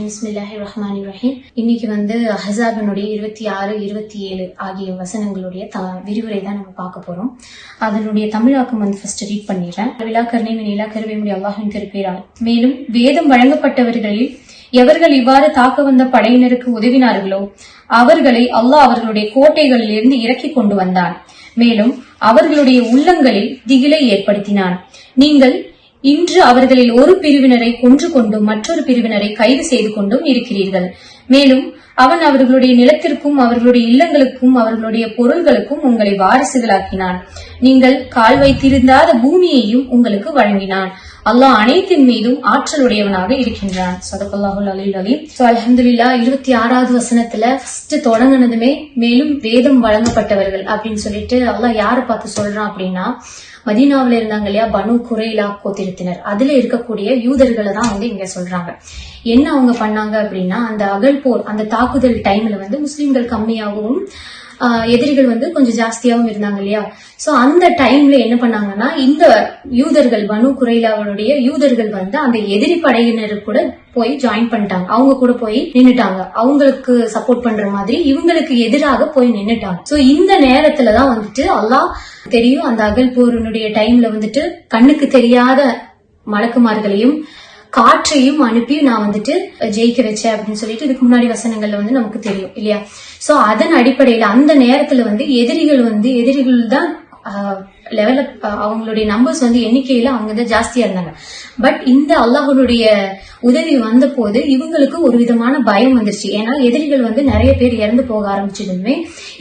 பிஸ்மில்லாஹிர்ரஹ்மானிர்ரஹீம். இன்னைக்கு அஹ்ஸாபினுடைய 26, 27 ஆகிய வசனங்களுடைய விரிவுரை தான் நம்ம பார்க்க போறோம். அதனுடைய தமிழாக்கம் ஃபர்ஸ்ட் ரீட் பண்ணிடுறேன். அல்லாஹின் திருப்பேரால். மேலும் வேதம் வழங்கப்பட்டவர்களில் எவர்கள் இவ்வாறு தாக்க வந்த படையினருக்கு உதவினார்களோ அவர்களை அல்லாஹ் அவர்களுடைய கோட்டைகளிலிருந்து இறக்கி கொண்டு வந்தான். மேலும் அவர்களுடைய உள்ளங்களில் திகிலை ஏற்படுத்தினான். நீங்கள் இன்று அவர்களில் ஒரு பிரிவினரை கொன்று கொண்டும் மற்றொரு பிரிவினரை கைது செய்து கொண்டும் இருக்கிறீர்கள். மேலும் அவன் அவர்களுடைய நிலத்திற்கும் அவர்களுடைய இல்லங்களுக்கும் அவர்களுடைய பொருள்களுக்கும் உங்களை வாரிசுகளாக்கினான். நீங்கள் கால் வைத்திருந்தாத பூமியையும் உங்களுக்கு வழங்கினான். அல்லாஹ் அனைத்தின் மீதும் ஆற்றலுடையவனாக இருக்கின்றான். ஸதகல்லாஹுல் அலியுல் அலீம். அல்ஹம்துலில்லாஹ் 26வது வசனத்துல ஃபர்ஸ்ட் தொடங்கினதுமே மேலும் வேதம் வழங்கப்பட்டவர்கள் அப்படின்னு சொல்லிட்டு அல்லாஹ் யாரை பார்த்து சொல்றான் அப்படின்னா, மதீனாவில இருந்தாங்க இல்லையா, பனு குறைலா கோத்திரத்தினர், அதுல இருக்கக்கூடிய யூதர்களை தான் இங்க சொல்றாங்க. என்ன அவங்க பண்ணாங்க அப்படின்னா, அந்த அகல் போர், அந்த தாக்குதல் டைம்ல முஸ்லிம்கள் கம்மியாகவும் எதிரிகள் கொஞ்சம் ஜாஸ்தியாகவும் இருந்தாங்க இல்லையா. சோ அந்த டைம்ல என்ன பண்ணாங்கன்னா, இந்த யூதர்கள் பனு குறைலாவுடைய யூதர்கள் அந்த எதிரி படையினரு கூட போய் ஜாயின் பண்ணிட்டாங்க. அவங்க கூட போய் நின்னுட்டாங்க. அவங்களுக்கு சப்போர்ட் பண்ற மாதிரி இவங்களுக்கு எதிராக போய் நின்னுட்டாங்க. சோ இந்த நேரத்துலதான் அல்லாஹ் தெரியும், அந்த அகல் போரினுடைய டைம்ல கண்ணுக்கு தெரியாத மலக்குமார்களையும் காற்றையும் அனுப்பி நான் ஜெயிக்க வச்சேன் அப்படின்னு சொல்லிட்டு இதுக்கு முன்னாடி வசனங்கள்ல நமக்கு தெரியும் இல்லையா. சோ அதன் அடிப்படையில அந்த நேரத்துல எதிரிகள் தான் லெவல அவங்களுடைய நம்பர்ஸ் எண்ணிக்கையில அவங்க தான் ஜாஸ்தியா இருந்தாங்க. பட் இந்த அல்லாஹ்வுடைய உதவி வந்த போது இவங்களுக்கு ஒரு விதமான பயம் வந்துருச்சு. ஏன்னா எதிரிகள் நிறைய பேர் இறந்து போக ஆரம்பிச்சதுமே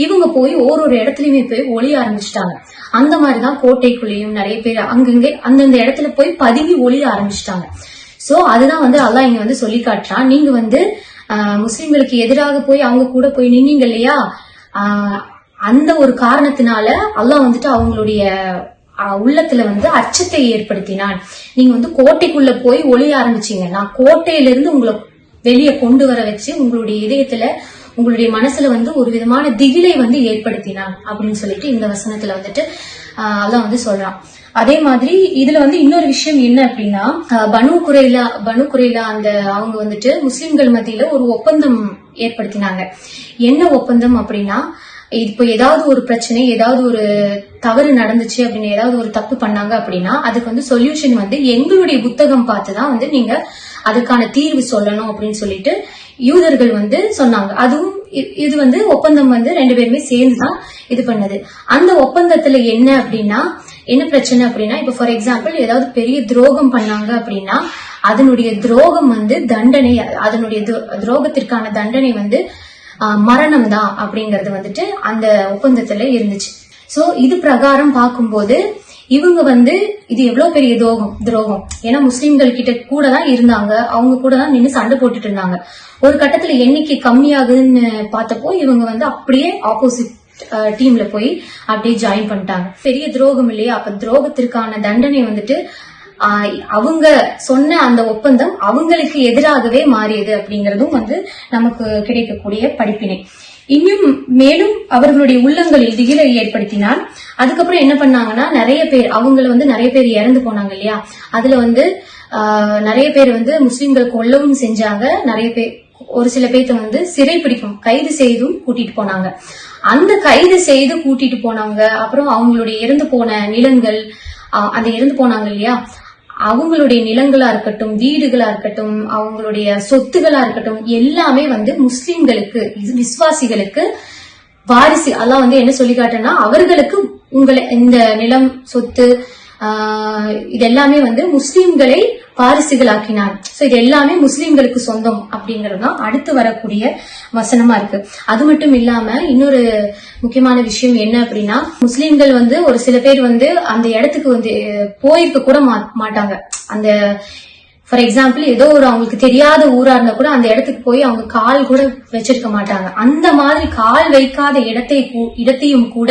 இவங்க போய் ஒரு இடத்துலயுமே போய் ஒளிய ஆரம்பிச்சுட்டாங்க. அந்த மாதிரிதான் கோட்டைக்குள்ளேயும் நிறைய பேர் அங்கங்கே அந்தந்த இடத்துல போய் பதுங்கி ஒளிய ஆரம்பிச்சுட்டாங்க. சோ அதுதான் அல்லாஹ் இங்க சொல்லி காட்டுறான். நீங்க முஸ்லிம்களுக்கு எதிராக போய் அவங்க கூட போய் நின்னீங்க இல்லையா, அந்த ஒரு காரணத்தினால அல்லாஹ் அவங்களுடைய உள்ளத்துல அச்சத்தை ஏற்படுத்தினான். நீங்க கோட்டைக்குள்ள போய் ஒளிய ஆரம்பிச்சீங்க, நான் கோட்டையிலிருந்து உங்களை வெளியே கொண்டு வர வச்சு உங்களுடைய இதயத்துல உங்களுடைய மனசுல ஒரு விதமான திகிலை ஏற்படுத்தினான் அப்படின்னு சொல்லிட்டு இந்த வசனத்துல அல்லாஹ் சொல்றான். அதே மாதிரி இதுல இன்னொரு விஷயம் என்ன அப்படின்னா, பனு குறைலா அந்த அவங்க முஸ்லிம்கள் மத்தியில ஒரு ஒப்பந்தம் ஏற்படுத்தினாங்க. என்ன ஒப்பந்தம் அப்படின்னா, இப்போ ஏதாவது ஒரு பிரச்சனை, ஏதாவது ஒரு தவறு நடந்துச்சு அப்படின்னு, ஏதாவது ஒரு தப்பு பண்ணாங்க அப்படின்னா அதுக்கு சொல்யூஷன் எங்களுடைய புத்தகம் பார்த்துதான் நீங்க அதுக்கான தீர்வு சொல்லணும் அப்படின்னு சொல்லிட்டு யூதர்கள் சொன்னாங்க. அதுவும் இது ஒப்பந்தம் ரெண்டு பேருமே சேர்ந்துதான் இது பண்ணது. அந்த ஒப்பந்தத்துல என்ன பிரச்சனை அப்படின்னா, இப்ப ஃபார் எக்ஸாம்பிள் ஏதாவது பெரிய துரோகம் பண்ணாங்க அப்படின்னா அதனுடைய துரோகம் தண்டனை, அதனுடைய துரோகத்திற்கான தண்டனை மரணம் தான் அப்படிங்கறது அந்த ஒப்பந்தத்துல இருந்துச்சு. சோ இது பிரகாரம் பார்க்கும்போது இவங்க இது எவ்வளவு பெரிய துரோகம். ஏன்னா முஸ்லிம்கள் கிட்ட கூட தான் இருந்தாங்க, அவங்க கூட தான் நின்று சண்டை போட்டுட்டு இருந்தாங்க. ஒரு கட்டத்துல எண்ணிக்கை கம்மியாகுதுன்னு பார்த்தப்போ இவங்க அப்படியே ஆப்போசிட் டீம்ல போய் அப்படியே ஜாயின் பண்ணிட்டாங்க. பெரிய துரோகம் இல்லையா. அப்ப துரோகத்திற்கான தண்டனை அவங்க சொன்ன அந்த ஒப்பந்தம் அவங்களுக்கு எதிராகவே மாறியது அப்படிங்கறதும் நமக்கு கிடைக்கக்கூடிய படிப்பினை. இன்னும் மேலும் அவர்களுடைய உள்ளங்களில் திகிலை ஏற்படுத்தினால் அதுக்கப்புறம் என்ன பண்ணாங்கன்னா, நிறைய பேர் அவங்கள நிறைய பேர் இறந்து போனாங்க இல்லையா. அதுல நிறைய பேர் முஸ்லிம்கள் கொல்லவும் செஞ்சாங்க. நிறைய பேர் ஒரு சில பேர்த்த சிறை பிடிக்கும் கைது செய்தும் கூட்டிட்டு போனாங்க. அந்த கைது செய்து கூட்டிட்டு போனாங்க. அப்புறம் அவங்களுடைய இறந்து போன நிலங்கள், அந்த இறந்து போனாங்க இல்லையா, அவங்களுடைய நிலங்களா இருக்கட்டும், வீடுகளா இருக்கட்டும், அவங்களுடைய சொத்துகளா இருக்கட்டும், எல்லாமே முஸ்லிம்களுக்கு, விசுவாசிகளுக்கு வாரிசு. அல்லாஹ் என்ன சொல்லி காட்டுனா, அவர்களுக்கு உங்களை இந்த நிலம், சொத்து, இதெல்லாமே முஸ்லிம்களை வாரிசுகளாக்கினான். சோ இது எல்லாமே முஸ்லிம்களுக்கு சொந்தம் அப்படிங்கறதுதான் அடுத்து வரக்கூடிய வசனமா இருக்கு. அது மட்டும் இல்லாம இன்னொரு முக்கியமான விஷயம் என்ன அப்படின்னா, முஸ்லிம்கள் ஒரு சில பேர் அந்த இடத்துக்கு போயிருக்க கூட மாட்டாங்க. அந்த ஃபார் எக்ஸாம்பிள் ஏதோ ஒரு அவங்களுக்கு தெரியாத ஊரா இருந்தா கூட அந்த இடத்துக்கு போய் அவங்க கால் கூட வச்சிருக்க மாட்டாங்க. அந்த மாதிரி கால் வைக்காத இடத்தையும் கூட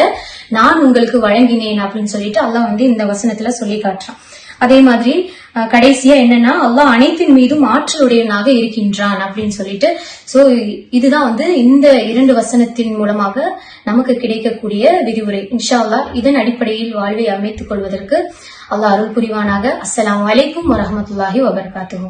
நான் உங்களுக்கு வழங்கினேன் அப்படின்னு சொல்லிட்டு அல்லாஹ் இந்த வசனத்துல சொல்லி காட்டுறான். அதே மாதிரி கடைசியா என்னன்னா, அல்லாஹ் அனைத்தின் மீதும் ஆற்றலுடையவனாக இருக்கின்றான் அப்படின்னு சொல்லிட்டு. சோ இதுதான் இந்த 2 வசனத்தின் மூலமாக நமக்கு கிடைக்கக்கூடிய விரிவுரை. இன்ஷா அல்லாஹ் இதன் அடிப்படையில் வாழ்வை அமைத்துக் கொள்வதற்கு அல்லாஹ் அருள் புரிவானாக. அஸ்ஸலாமு அலைக்கும் வரஹ்மத்துல்லாஹி வபரகாத்துஹு.